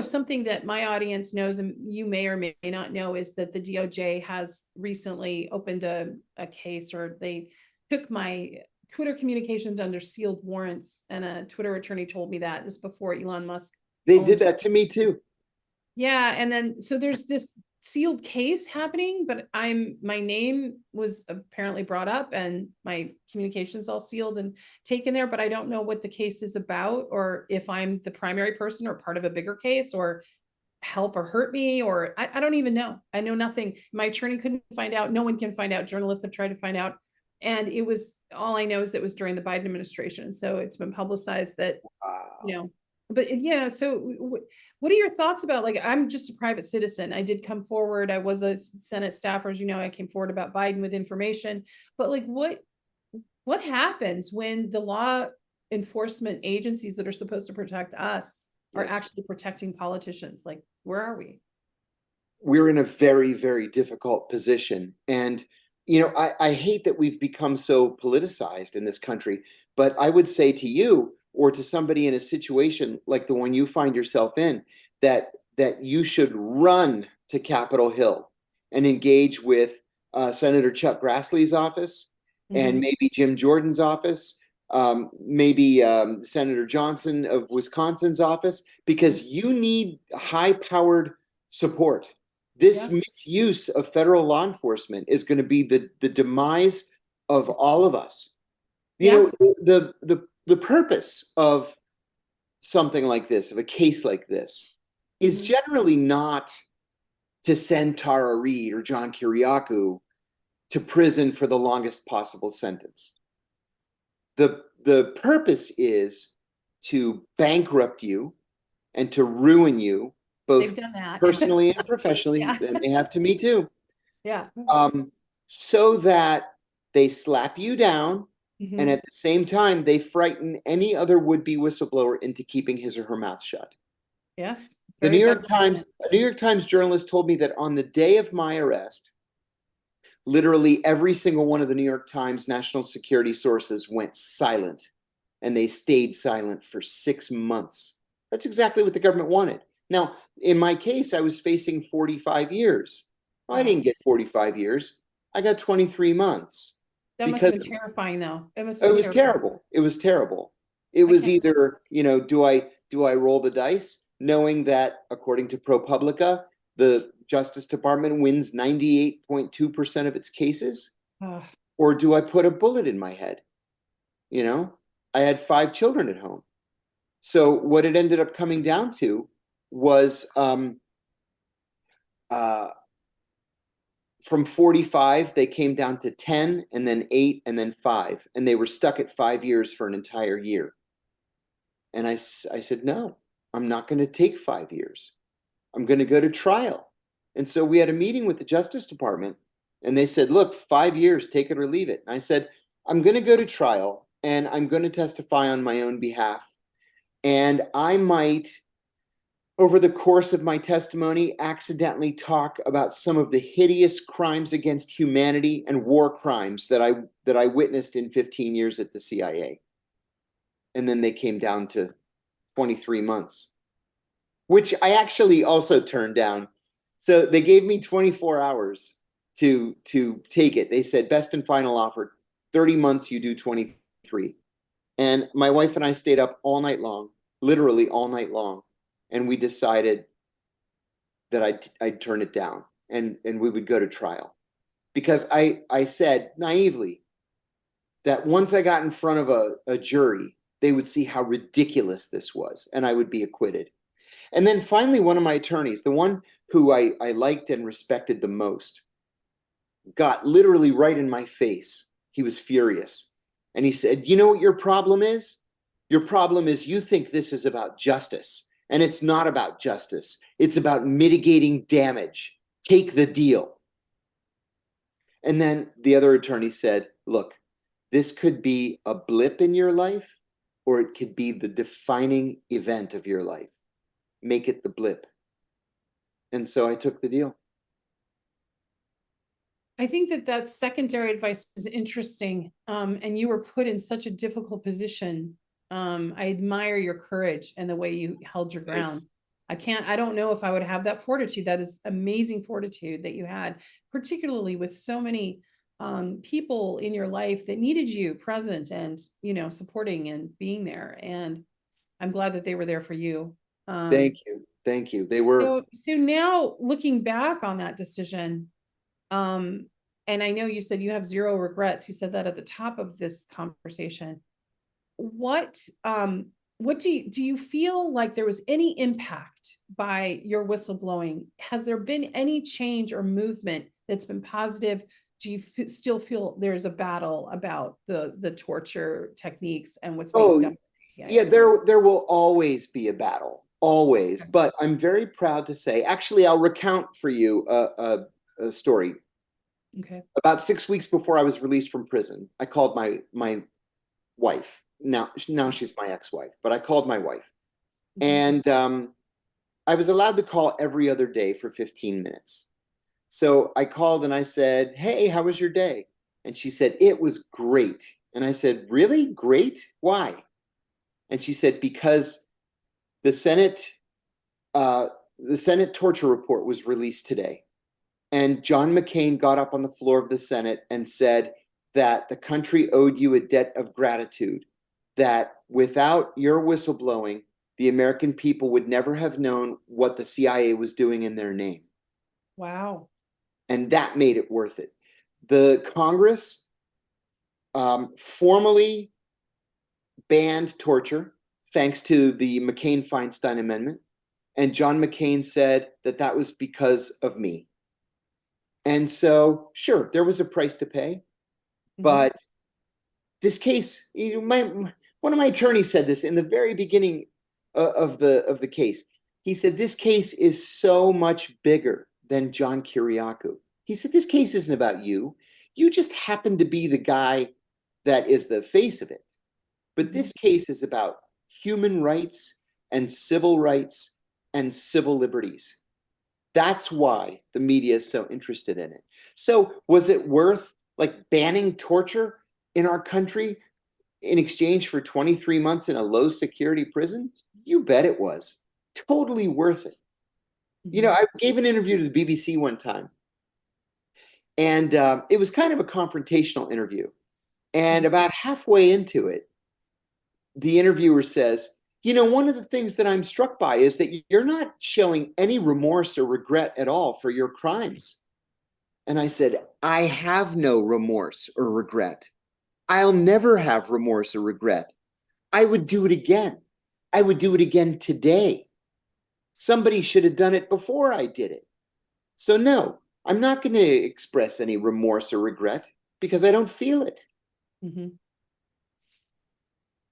something that my audience knows and you may or may not know is that the DOJ has recently opened a case, or they took my Twitter communications under sealed warrants, and a Twitter attorney told me that this before Elon Musk. They did that to me too. Yeah, and then so there's this sealed case happening, but my name was apparently brought up and my communications all sealed and taken there, but I don't know what the case is about, or if I'm the primary person or part of a bigger case, or help or hurt me, or I don't even know. I know nothing. My attorney couldn't find out. No one can find out. Journalists have tried to find out. And it was, all I know is that it was during the Biden administration. So it's been publicized that, but so what are your thoughts about, like, I'm just a private citizen. I did come forward. I was a Senate staffer, as you know, I came forward about Biden with information, but like, what happens when the law enforcement agencies that are supposed to protect us are actually protecting politicians? Like, where are we? We're in a very, very difficult position. And, I hate that we've become so politicized in this country, but I would say to you, or to somebody in a situation like the one you find yourself in, that you should run to Capitol Hill and engage with Senator Chuck Grassley's office, and maybe Jim Jordan's office, maybe Senator Johnson of Wisconsin's office, because you need high-powered support. This misuse of federal law enforcement is going to be the demise of all of us. The purpose of something like this, of a case like this, is generally not to send Tara Reade or John Kiriakou to prison for the longest possible sentence. The purpose is to bankrupt you and to ruin you, both personally and professionally. And they have to me too. So that they slap you down, and at the same time, they frighten any other would-be whistleblower into keeping his or her mouth shut. Yes. A New York Times journalist told me that on the day of my arrest, literally every single one of the New York Times national security sources went silent, and they stayed silent for 6 months. That's exactly what the government wanted. Now, in my case, I was facing 45 years. Well, I didn't get 45 years. I got 23 months. That must have been terrifying, though. It was terrible. It was terrible. It was either, do I roll the dice, knowing that, according to ProPublica, the Justice Department wins 98.2% of its cases? Or do I put a bullet in my head? I had 5 children at home. So what it ended up coming down to was from 45, they came down to 10, and then 8, and then 5. And they were stuck at 5 years for an entire year. And I said, no, I'm not going to take 5 years. I'm going to go to trial. And so we had a meeting with the Justice Department, and they said, look, 5 years, take it or leave it. And I said, I'm going to go to trial, and I'm going to testify on my own behalf. And I might, over the course of my testimony, accidentally talk about some of the hideous crimes against humanity and war crimes that I witnessed in 15 years at the CIA. And then they came down to 23 months, which I actually also turned down. So they gave me 24 hours to take it. They said, best and final offer, 30 months, you do 23. And my wife and I stayed up all night long, literally all night long. And we decided that I'd turn it down and we would go to trial. Because I said naively that once I got in front of a jury, they would see how ridiculous this was and I would be acquitted. And then finally, one of my attorneys, the one who I liked and respected the most, got literally right in my face. He was furious. And he said, you know what your problem is? Your problem is you think this is about justice. And it's not about justice. It's about mitigating damage. Take the deal. And then the other attorney said, look, this could be a blip in your life, or it could be the defining event of your life. Make it the blip. And so I took the deal. I think that secondary advice is interesting. And you were put in such a difficult position. I admire your courage and the way you held your ground. I don't know if I would have that fortitude. That is amazing fortitude that you had, particularly with so many people in your life that needed you present and, supporting and being there. And I'm glad that they were there for you. Thank you. Thank you. They were. So now looking back on that decision, and I know you said you have zero regrets. You said that at the top of this conversation. What do you feel like there was any impact by your whistleblowing? Has there been any change or movement that's been positive? Do you still feel there's a battle about the torture techniques and what's being done? Yeah, there will always be a battle, always. Okay. But I'm very proud to say, actually, I'll recount for you a story. Okay. About 6 weeks before I was released from prison, I called my wife. Now she's my ex-wife, but I called my wife, and I was allowed to call every other day for 15 minutes. So I called and I said, "Hey, how was your day?" And she said, "It was great." And I said, "Really? Great? Why?" And she said, "Because the Senate torture report was released today. And John McCain got up on the floor of the Senate and said that the country owed you a debt of gratitude, that without your whistleblowing, the American people would never have known what the CIA was doing in their name." Wow. And that made it worth it. The Congress formally banned torture thanks to the McCain-Feinstein Amendment. And John McCain said that that was because of me. And so, sure, there was a price to pay. But this case, one of my attorneys said this in the very beginning of the case. He said, "This case is so much bigger than John Kiriakou." He said, "This case isn't about you. You just happen to be the guy that is the face of it. But this case is about human rights and civil liberties. That's why the media is so interested in it." So was it worth like banning torture in our country in exchange for 23 months in a low security prison? You bet it was. Totally worth it. I gave an interview to the BBC one time, and it was kind of a confrontational interview. And about halfway into it, the interviewer says, "One of the things that I'm struck by is that you're not showing any remorse or regret at all for your crimes." And I said, "I have no remorse or regret. I'll never have remorse or regret. I would do it again. I would do it again today. Somebody should have done it before I did it. So no, I'm not going to express any remorse or regret because I don't feel it."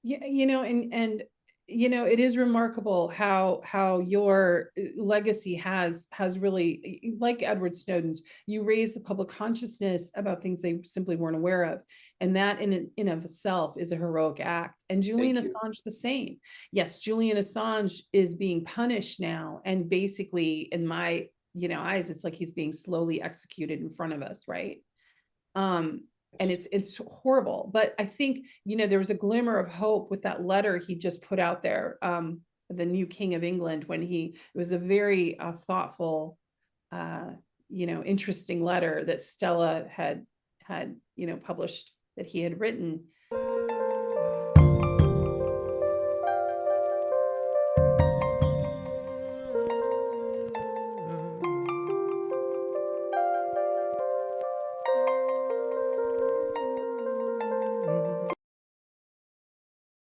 Yeah, and it is remarkable how your legacy has really, like Edward Snowden's, you raise the public consciousness about things they simply weren't aware of, and that in of itself is a heroic act. And Julian Assange the same. Yes, Julian Assange is being punished now, and basically in my eyes, it's like he's being slowly executed in front of us, right? And it's horrible, but I think there was a glimmer of hope with that letter he just put out there, the new King of England, when it was a very thoughtful, interesting letter that Stella had published, that he had written.